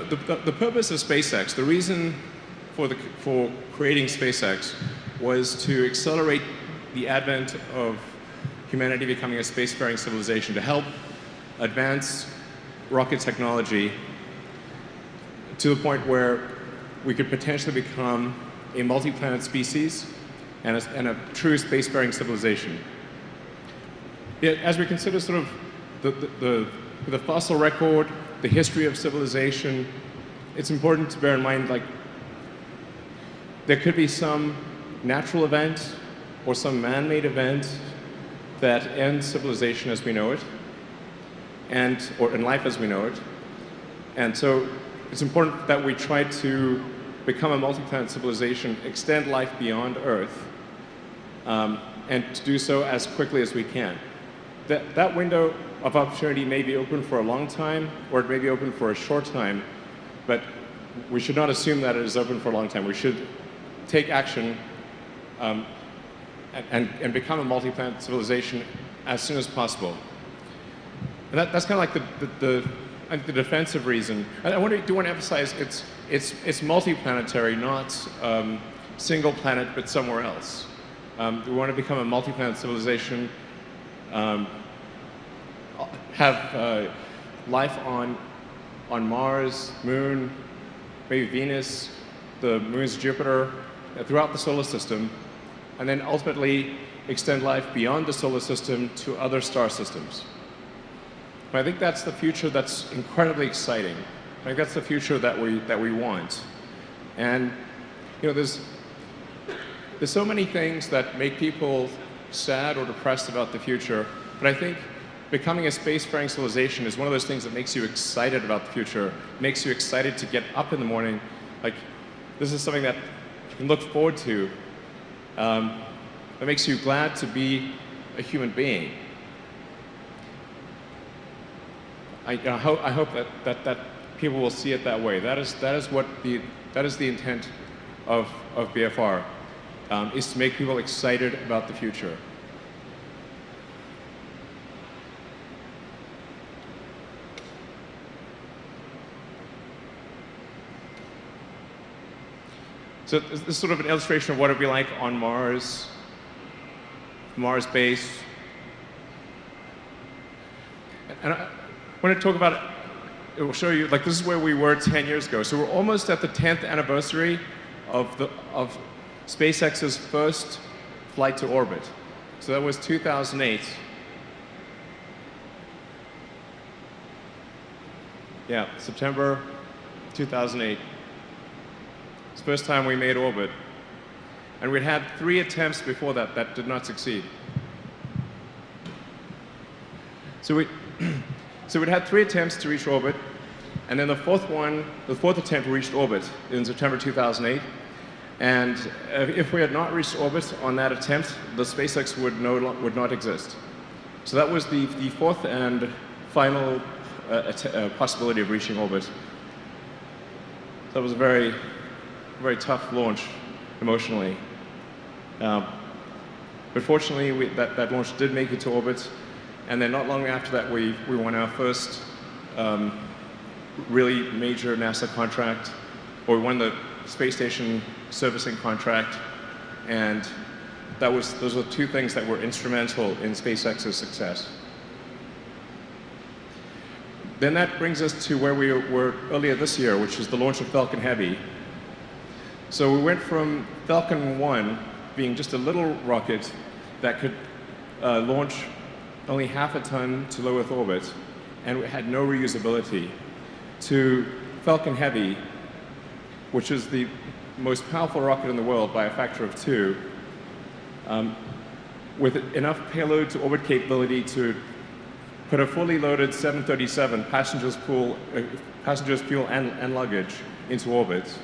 the purpose of SpaceX, the reason for creating SpaceX was to accelerate the advent of humanity becoming a spacefaring civilization, to help advance rocket technology to the point where we could potentially become a multi-planet species and a true spacefaring civilization. As we consider sort of the fossil record, the history of civilization, it's important to bear in mind, like, there could be some natural event or some man-made event that ends civilization as we know it, or in life as we know it. And so it's important that we try to become a multi-planet civilization, extend life beyond Earth, and to do so as quickly as we can. That window of opportunity may be open for a long time, or it may be open for a short time, but we should not assume that it is open for a long time. We should take action and become a multi-planet civilization as soon as possible. And that's kind of like the defensive reason. I do want to emphasize it's multi-planetary, not single planet, but somewhere else. We want to become a multi-planet civilization, have life on Mars, Moon, maybe Venus, the moons Jupiter, throughout the solar system, and then ultimately extend life beyond the solar system to other star systems. But I think that's the future that's incredibly exciting. I think that's the future that we want. And you know, there's so many things that make people sad or depressed about the future, but I think becoming a spacefaring civilization is one of those things that makes you excited about the future, makes you excited to get up in the morning. Like, this is something that you can look forward to. That makes you glad to be a human being. I hope that people will see it that way. That is the intent of BFR, is to make people excited about the future. So this is sort of an illustration of what it would be like on Mars, Mars base. And I want to talk about it. It will show you, like, this is where we were 10 years ago. So we're almost at the 10th anniversary of SpaceX's first flight to orbit. So that was 2008. Yeah, September 2008. It's the first time we made orbit. And we'd had 3 attempts before that that did not succeed. So we'd had 3 attempts to reach orbit, and then the fourth attempt reached orbit in September 2008. And if we had not reached orbit on that attempt, the SpaceX would not exist. So that was the fourth and final possibility of reaching orbit. That was a very, very tough launch emotionally. But fortunately, that launch did make it to orbit. And then not long after that, we won our first really major NASA contract, or we won the space station servicing contract. And those were 2 things that were instrumental in SpaceX's success. Then that brings us to where we were earlier this year, which is the launch of Falcon Heavy. So we went from Falcon 1 being just a little rocket that could launch only half a ton to low Earth orbit, and it had no reusability, to Falcon Heavy, which is the most powerful rocket in the world by a factor of 2, with enough payload to orbit capability to put a fully loaded 737 passengers, fuel, and luggage into orbit.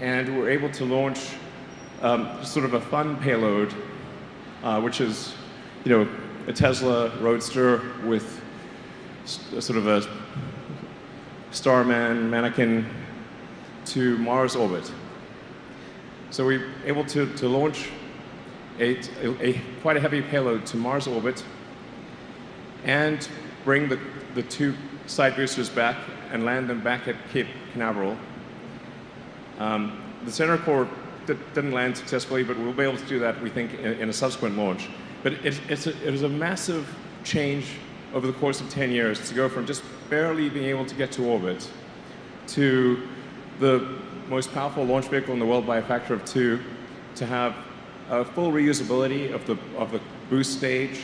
And we're able to launch sort of a fun payload, which is, you know, a Tesla Roadster with sort of a Starman mannequin to Mars orbit. So we were able to launch quite a heavy payload to Mars orbit and bring the 2 side boosters back and land them back at Cape Canaveral. The center core didn't land successfully, but we'll be able to do that, we think, in a subsequent launch. But it was a massive change over the course of 10 years to go from just barely being able to get to orbit to the most powerful launch vehicle in the world by a factor of 2, to have a full reusability of the boost stage.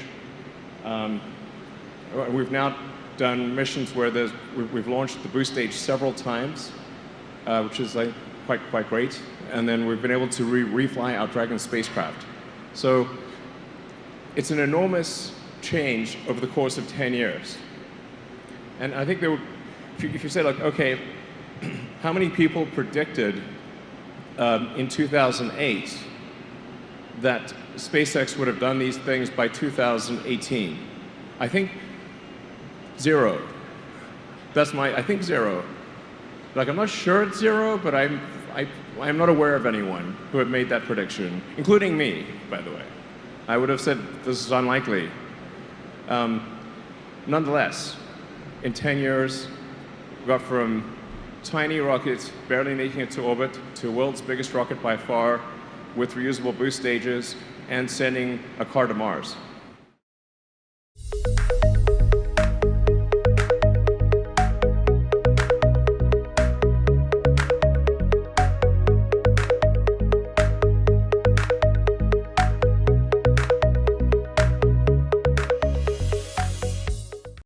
We've now done missions where we've launched the boost stage several times, which is quite great. And then we've been able to refly our Dragon spacecraft. So it's an enormous change over the course of 10 years. And I think if you say, like, okay, how many people predicted in 2008 that SpaceX would have done these things by 2018? I think 0. I think 0. Like, I'm not sure it's 0, but I'm not aware of anyone who had made that prediction, including me, by the way. I would have said this is unlikely. Nonetheless, in 10 years, we got from tiny rockets barely making it to orbit to world's biggest rocket by far, with reusable boost stages and sending a car to Mars.